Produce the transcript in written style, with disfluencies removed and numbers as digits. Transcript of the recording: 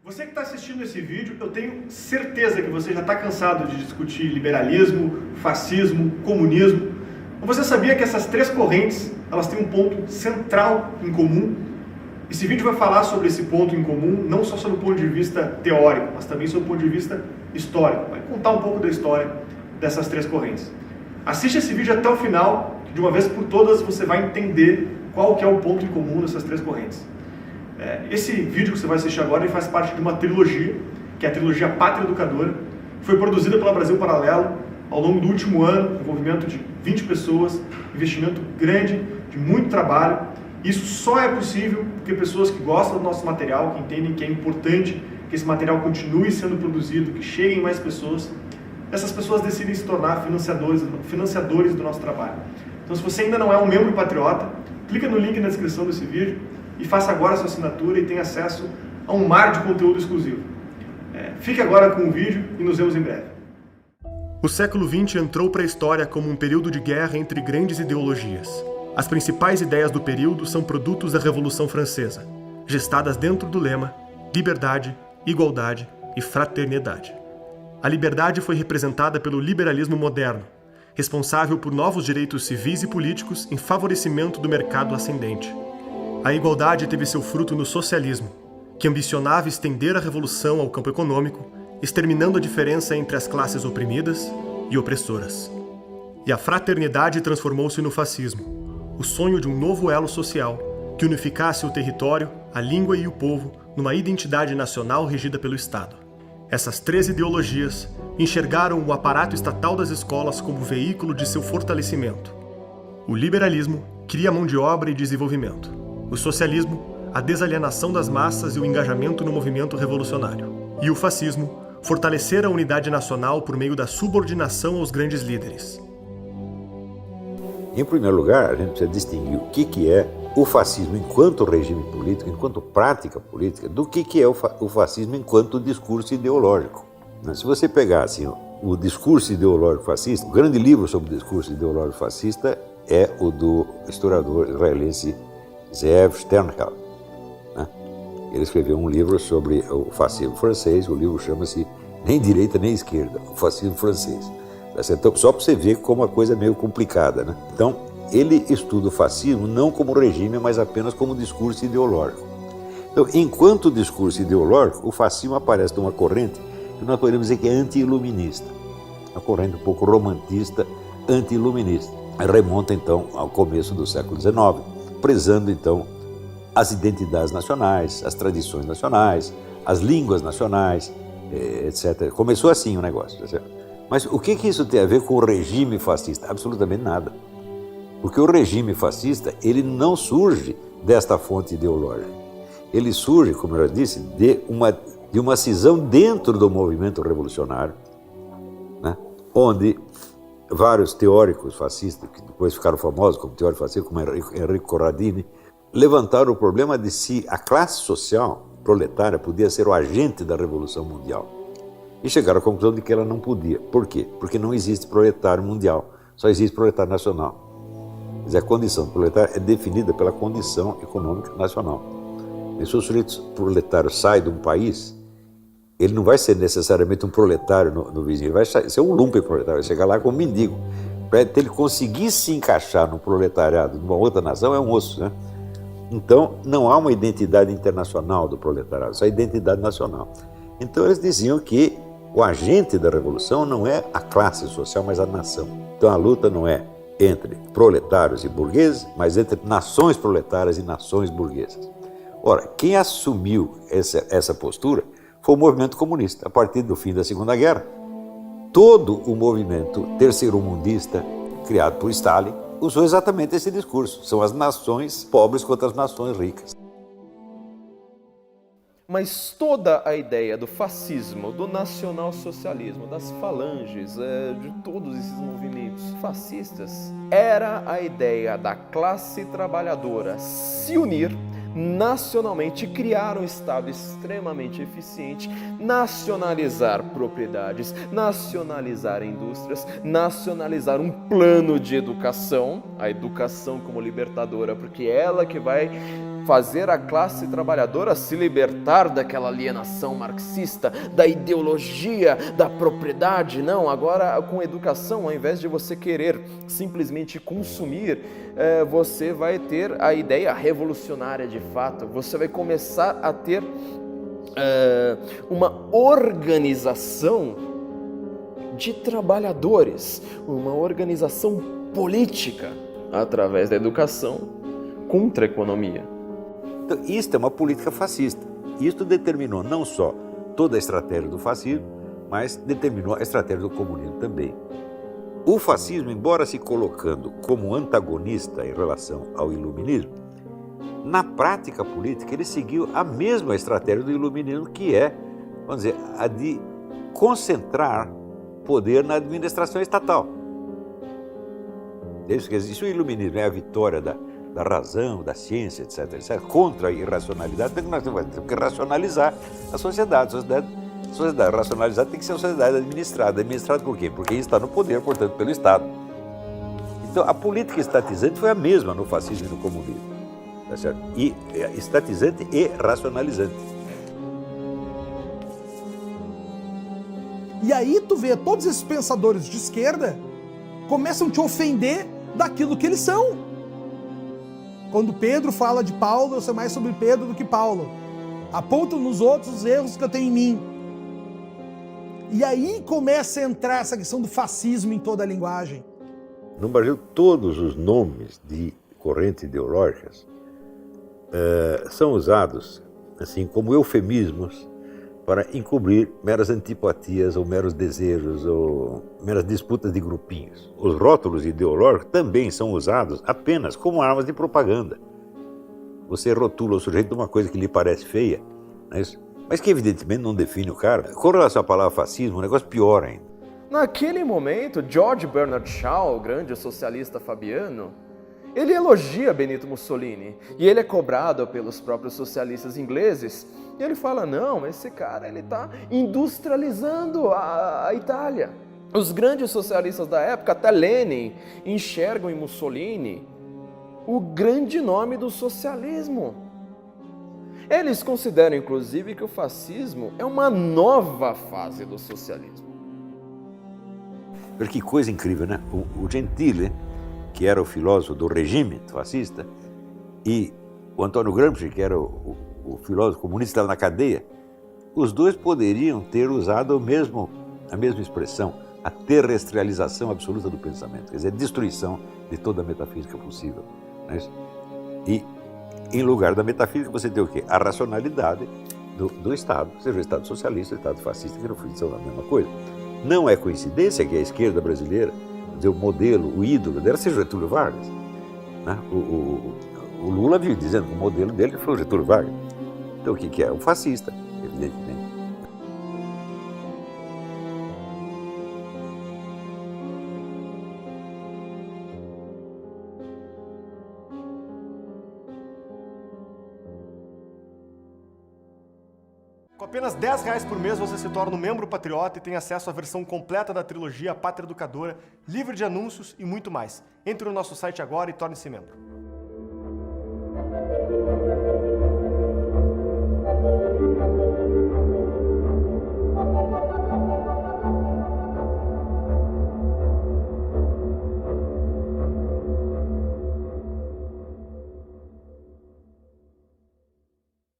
Você que está assistindo esse vídeo, eu tenho certeza que você já está cansado de discutir liberalismo, fascismo, comunismo. Mas você sabia que essas três correntes, elas têm um ponto central em comum? Esse vídeo vai falar sobre esse ponto em comum, não só sob o ponto de vista teórico, mas também sob o ponto de vista histórico. Vai contar um pouco da história dessas três correntes. Assiste esse vídeo até o final, que de uma vez por todas você vai entender qual que é o ponto em comum dessas três correntes. Esse vídeo que você vai assistir agora ele faz parte de uma trilogia, que é a trilogia Pátria Educadora. Foi produzida pela Brasil Paralelo ao longo do último ano, envolvimento de 20 pessoas, investimento grande, de muito trabalho. Isso só é possível porque pessoas que gostam do nosso material, que entendem que é importante que esse material continue sendo produzido, que cheguem mais pessoas, essas pessoas decidem se tornar financiadores do nosso trabalho. Então, se você ainda não é um membro patriota, clica no link na descrição desse vídeo e faça agora a sua assinatura e tenha acesso a um mar de conteúdo exclusivo. Fique agora com o vídeo e nos vemos em breve. O século XX entrou para a história como um período de guerra entre grandes ideologias. As principais ideias do período são produtos da Revolução Francesa, gestadas dentro do lema liberdade, igualdade e fraternidade. A liberdade foi representada pelo liberalismo moderno, responsável por novos direitos civis e políticos em favorecimento do mercado ascendente. A igualdade teve seu fruto no socialismo, que ambicionava estender a revolução ao campo econômico, exterminando a diferença entre as classes oprimidas e opressoras. E a fraternidade transformou-se no fascismo, o sonho de um novo elo social que unificasse o território, a língua e o povo numa identidade nacional regida pelo Estado. Essas três ideologias enxergaram o aparato estatal das escolas como veículo de seu fortalecimento. O liberalismo cria mão de obra e desenvolvimento. O socialismo, a desalienação das massas e o engajamento no movimento revolucionário. E o fascismo, fortalecer a unidade nacional por meio da subordinação aos grandes líderes. Em primeiro lugar, a gente precisa distinguir o que é o fascismo enquanto regime político, enquanto prática política, do que é o fascismo enquanto discurso ideológico. Se você pegar assim, o discurso ideológico fascista, o grande livro sobre o discurso ideológico fascista é o do historiador israelense Zeev Sternhell. Ele escreveu um livro sobre o fascismo francês, o livro chama-se Nem Direita Nem Esquerda, o fascismo francês. Então, só para você ver como a coisa é meio complicada. Então, ele estuda o fascismo não como regime, mas apenas como discurso ideológico. Então, enquanto discurso ideológico, o fascismo aparece numa corrente que nós podemos dizer que é anti-iluminista, uma corrente um pouco romantista, anti-iluminista. Remonta, então, ao começo do século XIX, prezando, então, as identidades nacionais, as tradições nacionais, as línguas nacionais, etc. Começou assim o negócio. Mas o que isso tem a ver com o regime fascista? Absolutamente nada. Porque o regime fascista, ele não surge desta fonte ideológica. Ele surge, como eu já disse, de uma cisão dentro do movimento revolucionário, onde vários teóricos fascistas, que depois ficaram famosos como teóricos fascistas, como Enrico Corradini, levantaram o problema de se a classe social proletária podia ser o agente da Revolução Mundial. E chegaram à conclusão de que ela não podia. Por quê? Porque não existe proletário mundial, só existe proletário nacional. Quer dizer, a condição do proletário é definida pela condição econômica nacional. E se o sujeito proletário sai de um país, ele não vai ser necessariamente um proletário no vizinho, ele vai ser um lumpenproletário, vai chegar lá como um mendigo. Para ele conseguir se encaixar no proletariado de uma outra nação é um osso, Então, não há uma identidade internacional do proletariado, só a identidade nacional. Então, eles diziam que o agente da revolução não é a classe social, mas a nação. Então, a luta não é entre proletários e burgueses, mas entre nações proletárias e nações burguesas. Ora, quem assumiu essa postura foi o movimento comunista. A partir do fim da Segunda Guerra, todo o movimento terceiro-mundista criado por Stalin usou exatamente esse discurso. São as nações pobres contra as nações ricas. Mas toda a ideia do fascismo, do nacionalsocialismo, das falanges, de todos esses movimentos fascistas, era a ideia da classe trabalhadora se unir nacionalmente, criar um Estado extremamente eficiente, nacionalizar propriedades, nacionalizar indústrias, nacionalizar um plano de educação, a educação como libertadora, porque é ela que vai fazer a classe trabalhadora se libertar daquela alienação marxista, da ideologia, da propriedade. Não, agora com educação, ao invés de você querer simplesmente consumir, você vai ter a ideia revolucionária de fato, você vai começar a ter uma organização de trabalhadores, uma organização política através da educação contra a economia. Então, isto é uma política fascista. Isto determinou não só toda a estratégia do fascismo, mas determinou a estratégia do comunismo também. O fascismo, embora se colocando como antagonista em relação ao iluminismo, na prática política ele seguiu a mesma estratégia do iluminismo, que é, vamos dizer, a de concentrar poder na administração estatal. Isso quer dizer, se o iluminismo é a vitória da razão, da ciência, etc., contra a irracionalidade, nós temos que racionalizar a sociedade. A sociedade racionalizada tem que ser uma sociedade administrada. Administrada por quê? Porque está no poder, portanto, pelo Estado. Então, a política estatizante foi a mesma no fascismo e no comunismo. Tá certo? E estatizante e racionalizante. E aí tu vê todos esses pensadores de esquerda começam a te ofender daquilo que eles são. Quando Pedro fala de Paulo, eu sei mais sobre Pedro do que Paulo. Apontam nos outros os erros que eu tenho em mim. E aí começa a entrar essa questão do fascismo em toda a linguagem. No Brasil, todos os nomes de correntes ideológicas são usados assim como eufemismos para encobrir meras antipatias ou meros desejos ou meras disputas de grupinhos. Os rótulos ideológicos também são usados apenas como armas de propaganda. Você rotula o sujeito de uma coisa que lhe parece feia, não é isso? Mas que evidentemente não define o cara. Com relação à palavra fascismo, o negócio pior ainda. Naquele momento, George Bernard Shaw, o grande socialista fabiano, ele elogia Benito Mussolini e ele é cobrado pelos próprios socialistas ingleses e ele fala, não, esse cara ele está industrializando a Itália. Os grandes socialistas da época, até Lenin, enxergam em Mussolini o grande nome do socialismo. Eles consideram, inclusive, que o fascismo é uma nova fase do socialismo. Que coisa incrível, né? O Gentile, que era o filósofo do regime fascista, e o Antônio Gramsci, que era o filósofo comunista, estava na cadeia, os dois poderiam ter usado a mesma expressão, a terrestrialização absoluta do pensamento, quer dizer, a destruição de toda a metafísica possível. Não é isso? E, em lugar da metafísica, você tem o quê? A racionalidade do Estado, seja o Estado socialista ou o Estado fascista, que no fundo são a mesma coisa. Não é coincidência que a esquerda brasileira, o modelo, o ídolo dela seja Getúlio Vargas. Né? O Lula vive dizendo que o modelo dele foi o Getúlio Vargas. Então o que é? Um fascista, evidentemente. Com apenas R$10 por mês você se torna um membro patriota e tem acesso à versão completa da trilogia A Pátria Educadora, livre de anúncios e muito mais. Entre no nosso site agora e torne-se membro.